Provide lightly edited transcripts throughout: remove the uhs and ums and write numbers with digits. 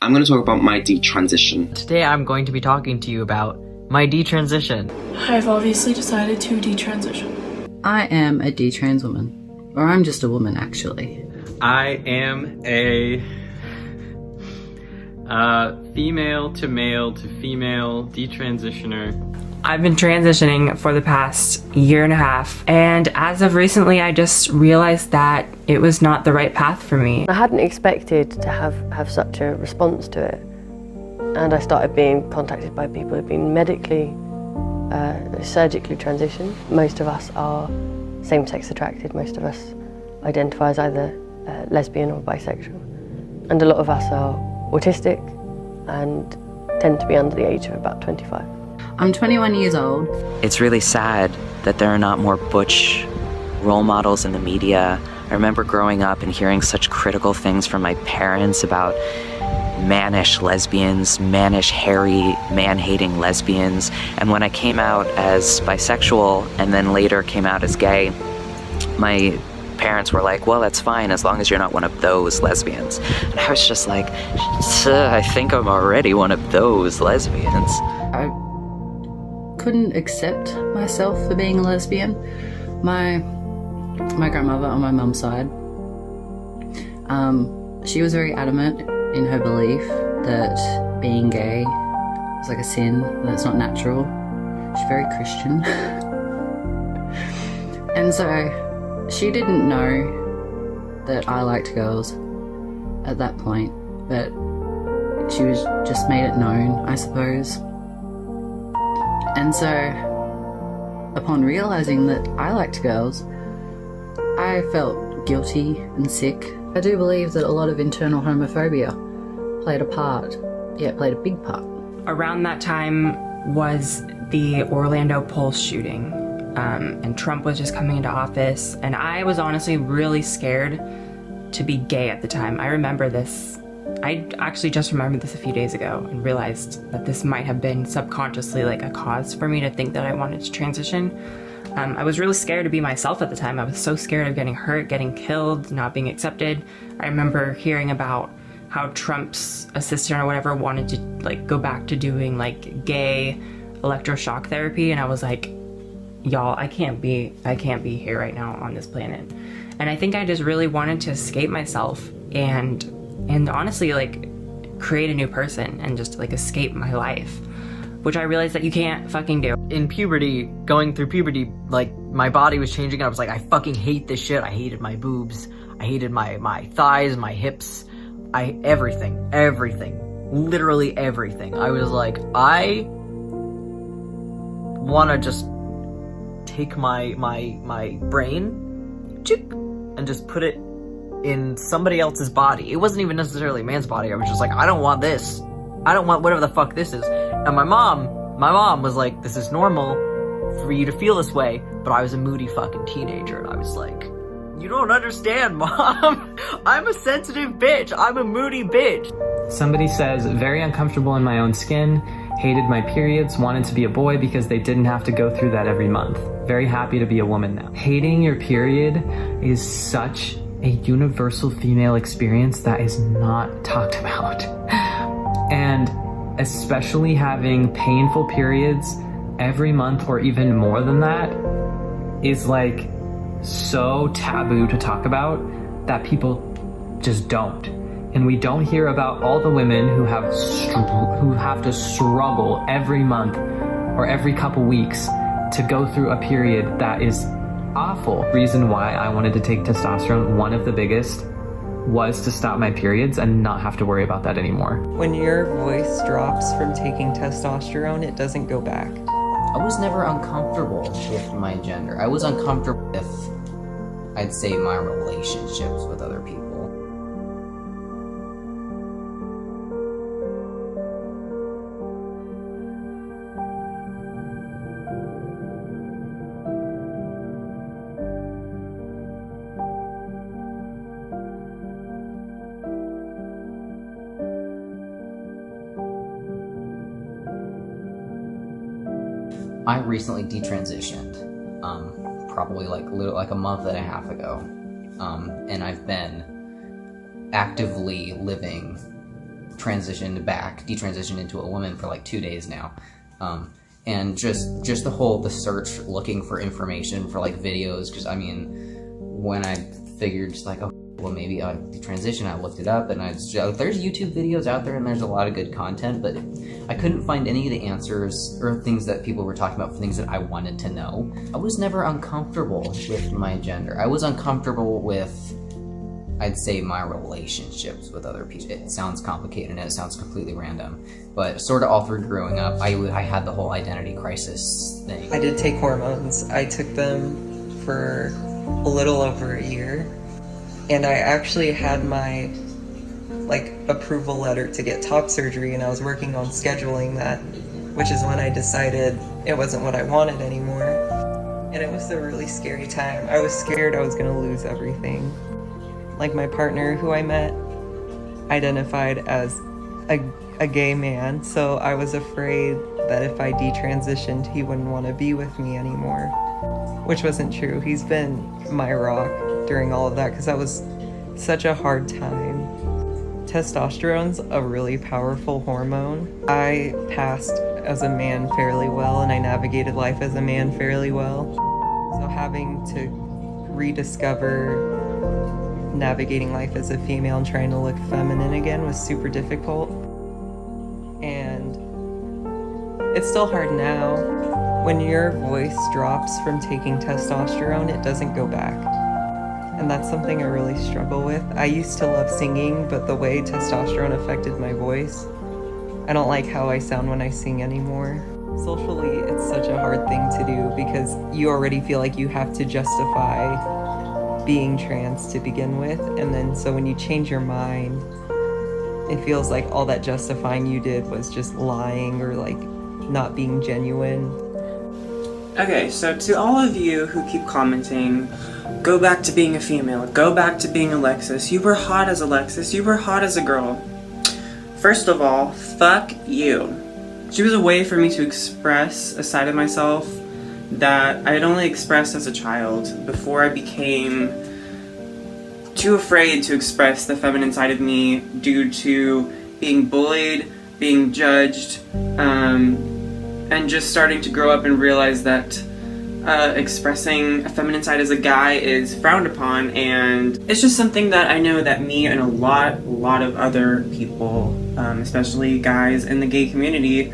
I'm going to talk about my detransition. Today I'm going to be talking to you about my detransition. I've obviously decided to detransition. I am a detrans woman. Or I'm just a woman, actually. I am a female to male to female detransitioner. I've been transitioning for the past year and a half, and as of recently I just realized that it was not the right path for me. I hadn't expected to have such a response to it, and I started being contacted by people who've been medically, surgically transitioned. Most of us are same-sex attracted, most of us identify as either lesbian or bisexual, and a lot of us are autistic and tend to be under the age of about 25. I'm 21 years old. It's really sad that there are not more butch role models in the media. I remember growing up and hearing such critical things from my parents about mannish lesbians, mannish, hairy, man-hating lesbians. And when I came out as bisexual and then later came out as gay, my parents were like, well, that's fine as long as you're not one of those lesbians. And I was just like, I think I'm already one of those lesbians. I couldn't accept myself for being a lesbian. My grandmother on my mum's side, she was very adamant in her belief that being gay is like a sin, that it's not natural. She's very Christian. And so she didn't know that I liked girls at that point, but she was just made it known, I suppose. And so, upon realizing that I liked girls, I felt guilty and sick. I do believe that a lot of internal homophobia played a part, played a big part. Around that time was the Orlando Pulse shooting, and Trump was just coming into office, and I was honestly really scared to be gay at the time. I remember this. I actually just remembered this a few days ago and realized that this might have been subconsciously like a cause for me to think that I wanted to transition. I was really scared to be myself at the time. I was so scared of getting hurt, getting killed, not being accepted. I remember hearing about how Trump's assistant or whatever wanted to like go back to doing like gay electroshock therapy, and I was like, y'all, I can't be here right now on this planet. And I think I just really wanted to escape myself and honestly like create a new person and just like escape my life, which I realized that you can't fucking do. In puberty, going through puberty, like my body was changing and I was like, I fucking hate this shit. I hated my boobs. I hated my thighs, my hips, everything, literally everything. I was like, I wanna just take my brain and just put it in somebody else's body. It wasn't even necessarily a man's body. I was just like, I don't want this. I don't want whatever the fuck this is. And my mom was like, this is normal for you to feel this way. But I was a moody fucking teenager, and I was like, you don't understand, Mom. I'm a sensitive bitch. I'm a moody bitch. Somebody says, very uncomfortable in my own skin, hated my periods, wanted to be a boy because they didn't have to go through that every month. Very happy to be a woman now. Hating your period is such a universal female experience that is not talked about. And especially having painful periods every month or even more than that is like so taboo to talk about that people just don't. And we don't hear about all the women who have to struggle every month or every couple weeks to go through a period that is awful. Reason why I wanted to take testosterone, one of the biggest, was to stop my periods and not have to worry about that anymore. When your voice drops from taking testosterone, it doesn't go back. I was never uncomfortable with my gender. I was uncomfortable with, I'd say, my relationships with other people. I recently detransitioned, probably like a month and a half ago, and I've been actively living detransitioned into a woman for like 2 days now. And just the search looking for information for like videos, because I mean, when I figured just like, oh, well, maybe I detransition, I looked it up, and there's YouTube videos out there and there's a lot of good content, but I couldn't find any of the answers or things that people were talking about for things that I wanted to know. I was never uncomfortable with my gender. I was uncomfortable with, I'd say, my relationships with other people. It sounds complicated and it sounds completely random, but sort of all through growing up, I had the whole identity crisis thing. I did take hormones. I took them for a little over a year, and I actually had my approval letter to get top surgery, and I was working on scheduling that, which is when I decided it wasn't what I wanted anymore. And it was a really scary time. I was scared I was gonna lose everything. Like, my partner who I met identified as a gay man, so I was afraid that if I detransitioned, he wouldn't want to be with me anymore, which wasn't true. He's been my rock during all of that, because that was such a hard time. Testosterone's a really powerful hormone. I passed as a man fairly well, and I navigated life as a man fairly well. So having to rediscover navigating life as a female and trying to look feminine again was super difficult. And it's still hard now. When your voice drops from taking testosterone, it doesn't go back. And that's something I really struggle with. I used to love singing, but the way testosterone affected my voice, I don't like how I sound when I sing anymore. Socially, it's such a hard thing to do because you already feel like you have to justify being trans to begin with, and then so when you change your mind, it feels like all that justifying you did was just lying or like not being genuine. Okay, so to all of you who keep commenting, go back to being a female, go back to being Alexis, you were hot as Alexis, you were hot as a girl. First of all, fuck you. She was a way for me to express a side of myself that I had only expressed as a child before I became too afraid to express the feminine side of me due to being bullied, being judged, and just starting to grow up and realize that expressing a feminine side as a guy is frowned upon, and it's just something that I know that me and a lot of other people, especially guys in the gay community,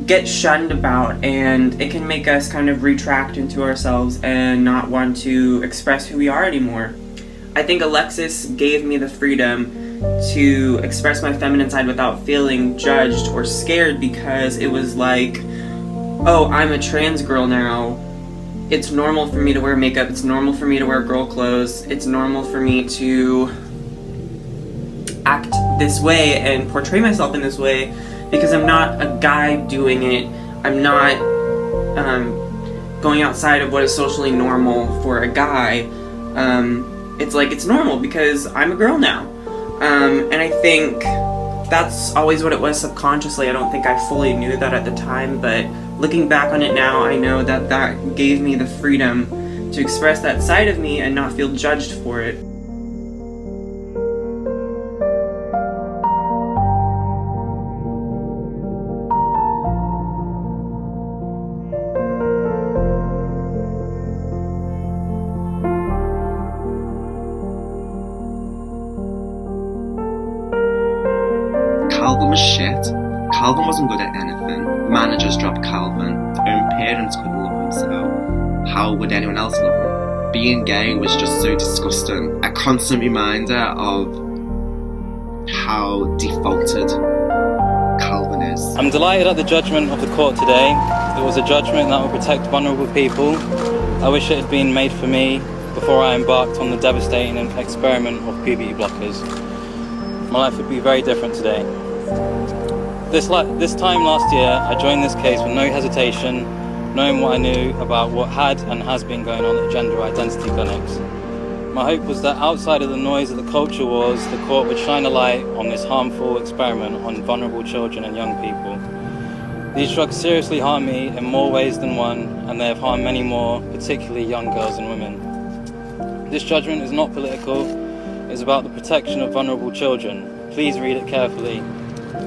get shunned about, and it can make us kind of retract into ourselves and not want to express who we are anymore. I think Alexis gave me the freedom to express my feminine side without feeling judged or scared, because it was like, oh, I'm a trans girl now. It's normal for me to wear makeup, it's normal for me to wear girl clothes, it's normal for me to act this way and portray myself in this way, because I'm not a guy doing it. I'm not going outside of what is socially normal for a guy. It's like, it's normal because I'm a girl now. And I think that's always what it was subconsciously. I don't think I fully knew that at the time, but looking back on it now, I know that that gave me the freedom to express that side of me and not feel judged for it. Calvin was shit. Calvin wasn't good at anything. Managers dropped Calvin. Their own parents couldn't love him, so how would anyone else love him? Being gay was just so disgusting. A constant reminder of how defaulted Calvin is. I'm delighted at the judgment of the court today. It was a judgment that will protect vulnerable people. I wish it had been made for me before I embarked on the devastating experiment of puberty blockers. My life would be very different today. This time last year, I joined this case with no hesitation, knowing what I knew about what had and has been going on at gender identity clinics. My hope was that outside of the noise of the culture wars, the court would shine a light on this harmful experiment on vulnerable children and young people. These drugs seriously harm me in more ways than one, and they have harmed many more, particularly young girls and women. This judgment is not political. is about the protection of vulnerable children. Please read it carefully.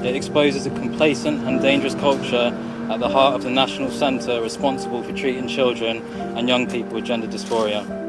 It exposes a complacent and dangerous culture at the heart of the national centre responsible for treating children and young people with gender dysphoria.